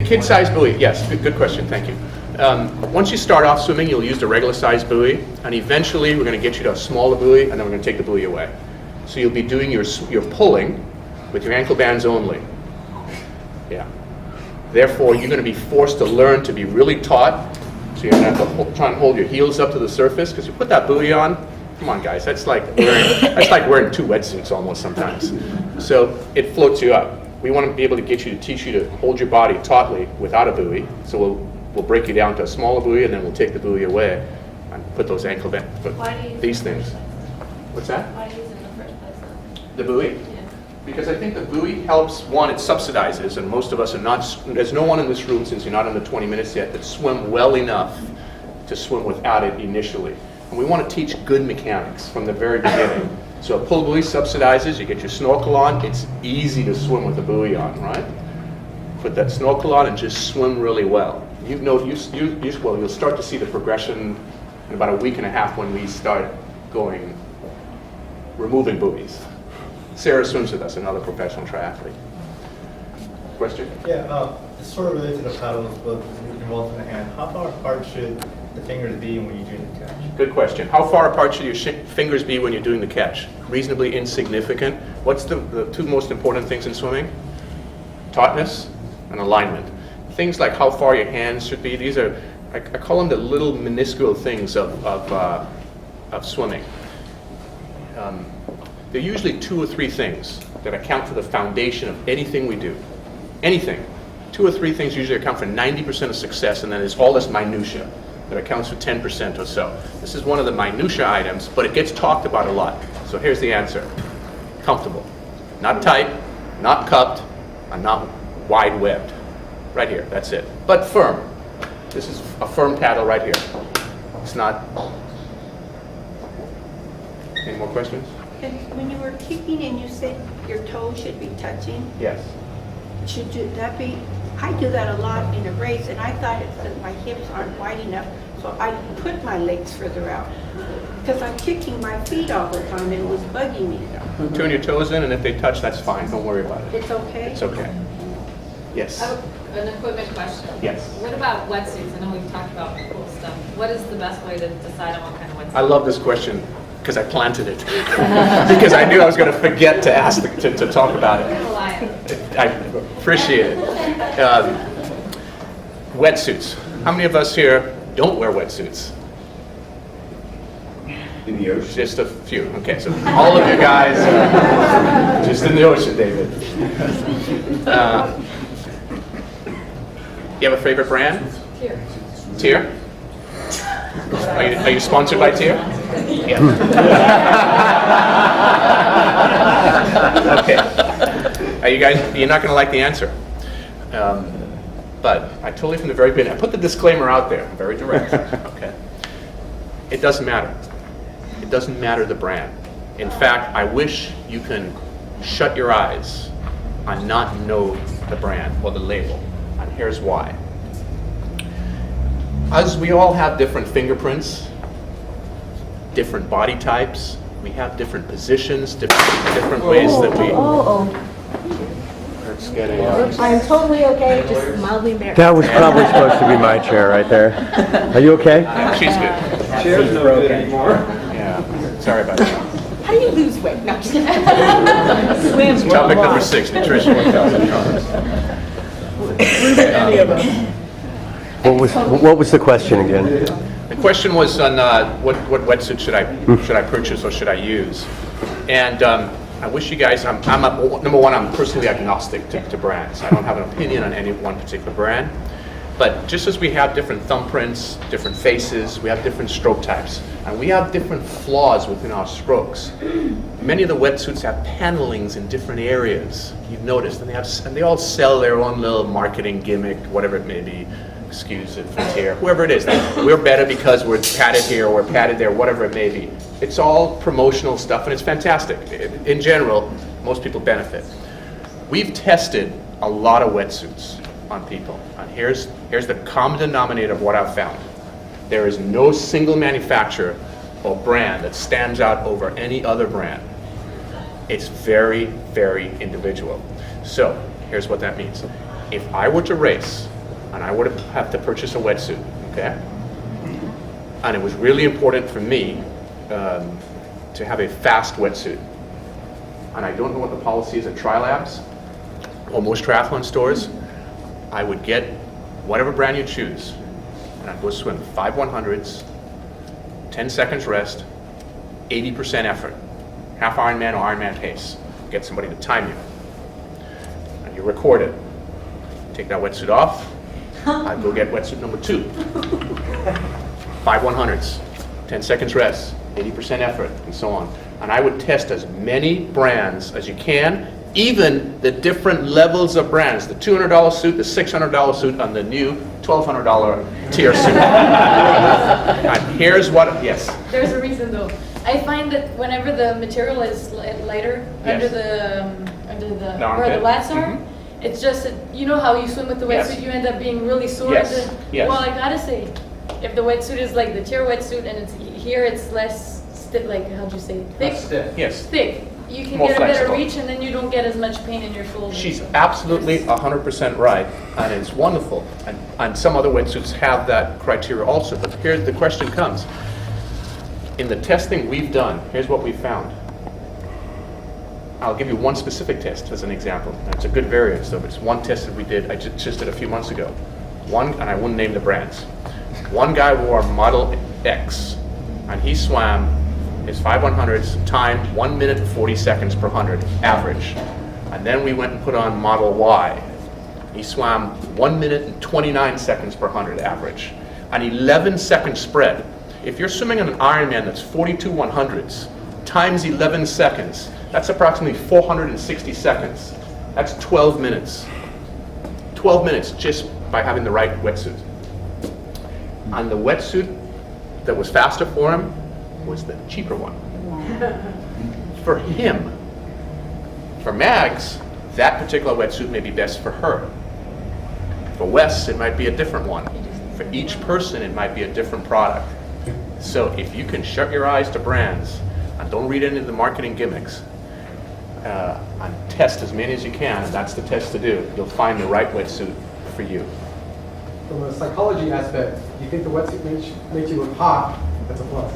Kid-sized buoy, yes, good question, thank you. Once you start off swimming, you'll use the regular size buoy, and eventually we're going to get you to a smaller buoy, and then we're going to take the buoy away. So you'll be doing your pulling with your ankle bands only. Yeah. Therefore, you're going to be forced to learn to be really taut. So you're going to have to try and hold your heels up to the surface, because you put that buoy on, come on guys, that's like wearing 2 wetsuits almost sometimes. So it floats you up. We want to be able to teach you to hold your body tautly without a buoy. So we'll break you down to a smaller buoy, and then we'll take the buoy away and put those ankle bands, these things. What's that? Why do you use it in the first place then? The buoy? Yeah. Because I think the buoy helps, one, it subsidizes, and most of us are not, there's no one in this room, since you're not under 20 minutes yet, that swim well enough to swim without it initially. And we want to teach good mechanics from the very beginning. So a pull buoy subsidizes, you get your snorkel on, it's easy to swim with the buoy on, right? Put that snorkel on and just swim really well. You'll start to see the progression in about a week and a half when we start removing buoys. Sarah swims with us, another professional triathlete. Question? Yeah, it's sort of related to the paddles, but involved in the hand. How far apart should the fingers be when you're doing the catch? Good question. How far apart should your fingers be when you're doing the catch? Reasonably insignificant. What's the 2 most important things in swimming? Tautness and alignment. Things like how far your hands should be, these are, I call them the little minuscule things of swimming. There are usually 2 or 3 things that account for the foundation of anything we do. Anything. 2 or 3 things usually account for 90% of success, and then there's all this minutia that accounts for 10% or so. This is one of the minutia items, but it gets talked about a lot. So here's the answer. Comfortable. Not tight, not cupped, and not wide webbed. Right here, that's it. But firm. This is a firm paddle right here. It's not. Any more questions? And when you were kicking and you said your toes should be touching, Yes. should that be, I do that a lot in a race, and I thought it's that my hips aren't wide enough, so I put my legs further out. Because I'm kicking my feet all the time, and it was bugging me. Yeah. Turn your toes in, and if they touch, that's fine. Don't worry about it. It's okay? It's okay. Yes. I have an equipment question. Yes. What about wetsuits? I know we've talked about cool stuff. What is the best way to decide on what kind of wetsuit? I love this question because I planted it. Because I knew I was going to forget to ask to talk about it. I appreciate it. Wetsuits. How many of us here don't wear wetsuits? In the ocean. Just a few. Okay, so all of you guys are just in the ocean, David. You have a favorite brand? Here. Tier? Are you sponsored by Tier? Yeah. Okay. Are you guys? You're not going to like the answer. But I told you from the very beginning. I put the disclaimer out there. I'm very direct. Okay. It doesn't matter. It doesn't matter the brand. In fact, I wish you can shut your eyes and not know the brand or the label. And here's why. As we all have different fingerprints, different body types, we have different positions, different ways that we... It's getting... I'm totally okay, just mildly embarrassed. That was probably supposed to be my chair right there. Are you okay? Yeah, she's good. Chair's no good anymore. Yeah, sorry about that. How do you lose weight? No, I'm just kidding. Swim. Topic number 6, nutrition 1,000. What was the question again? The question was on what wetsuit should I purchase or should I use? And I wish you guys, number one, I'm personally agnostic to brands. I don't have an opinion on any one particular brand. But just as we have different thumbprints, different faces, we have different stroke types, and we have different flaws within our strokes. Many of the wetsuits have panelings in different areas. You've noticed, and they all sell their own little marketing gimmick, whatever it may be. Excuse it for here, whoever it is. We're better because we're padded here or we're padded there, whatever it may be. It's all promotional stuff, and it's fantastic. In general, most people benefit. We've tested a lot of wetsuits on people, and here's the common denominator of what I've found. There is no single manufacturer or brand that stands out over any other brand. It's very, very individual. So here's what that means. If I were to race and I would have to purchase a wetsuit, okay? And it was really important for me to have a fast wetsuit. And I don't know what the policy is at Trilabs or most triathlon stores. I would get whatever brand you choose, and I'd go swim 5 100s, 10 seconds rest, 80% effort, half Ironman or Ironman pace. Get somebody to time you, and you record it. Take that wetsuit off. I'd go get wetsuit number 2. 5 100s, 10 seconds rest, 80% effort, and so on. And I would test as many brands as you can, even the different levels of brands, the $200 suit, the $600 suit, and the new $1,200 tier suit. And here's what, yes? There's a reason though. I find that whenever the material is lighter Yes. under the where armpit. the lats are, Mhm. it's just that, you know how you swim with the Yes. wetsuit, you end up being really sore. Yes. Yes. Well, I gotta say, if the wetsuit is like the tier wetsuit and it's here, it's less stiff. Like how'd you say? Thick. Yes. Thick. You can More get a better flexible. reach, and then you don't get as much pain in your shoulders. She's absolutely 100% right, and it's wonderful. And some other wetsuits have that criteria also. But here the question comes. In the testing we've done, here's what we found. I'll give you one specific test as an example. And it's a good variance, though, but it's one test that we did, I just did a few months ago. One, and I wouldn't name the brands. One guy wore Model X, and he swam his 5 100s, timed 1 minute and 40 seconds per 100, average. And then we went and put on Model Y. He swam 1 minute and 29 seconds per 100, average. An 11-second spread. If you're swimming on an Ironman that's 42 100s, times 11 seconds, that's approximately 460 seconds. That's 12 minutes. 12 minutes just by having the right wetsuit. And the wetsuit that was faster for him was the cheaper one. For him. For Mags, that particular wetsuit may be best for her. For Wes, it might be a different one. For each person, it might be a different product. So if you can shut your eyes to brands and don't read into the marketing gimmicks, and test as many as you can, that's the test to do, you'll find the right wetsuit for you. From a psychology aspect, do you think the wetsuit makes you look hot? That's a plus.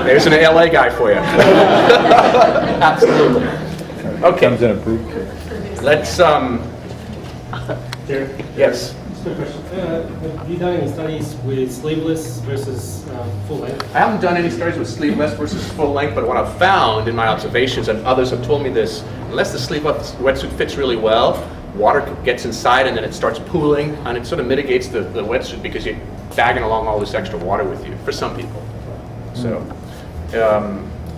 There's an LA guy for you. Absolutely. Okay. Comes in a briefcase. Let's, Gerry? yes. Just a quick question. Have you done any studies with sleeveless versus full length? I haven't done any studies with sleeveless versus full length, but what I've found in my observations, and others have told me this, unless the sleeveless wetsuit fits really well, water gets inside and then it starts pooling, and it sort of mitigates the wetsuit because you're bagging along all this extra water with you, for some people. So,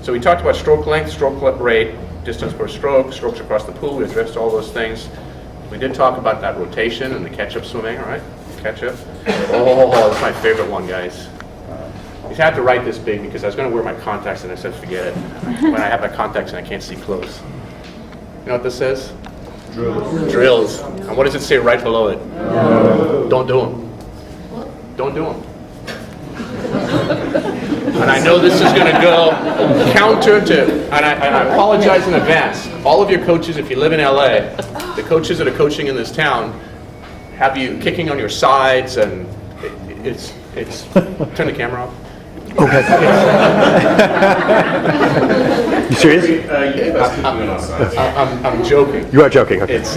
so we talked about stroke length, stroke rate, distance per stroke, strokes across the pool, we addressed all those things. We did talk about that rotation and the catch-up swimming, all right? Catch-up. Oh, that's my favorite one, guys. You had to write this big because I was going to wear my contacts and I said, forget it. When I have my contacts and I can't see close. You know what this says? Drills. Drills. And what does it say right below it? No. Don't do them. Don't do them. And I know this is going to go counter to, and I apologize in advance. All of your coaches, if you live in LA, the coaches that are coaching in this town have you kicking on your sides, and it's turn the camera off. You serious? I'm joking. You are joking. Okay. It's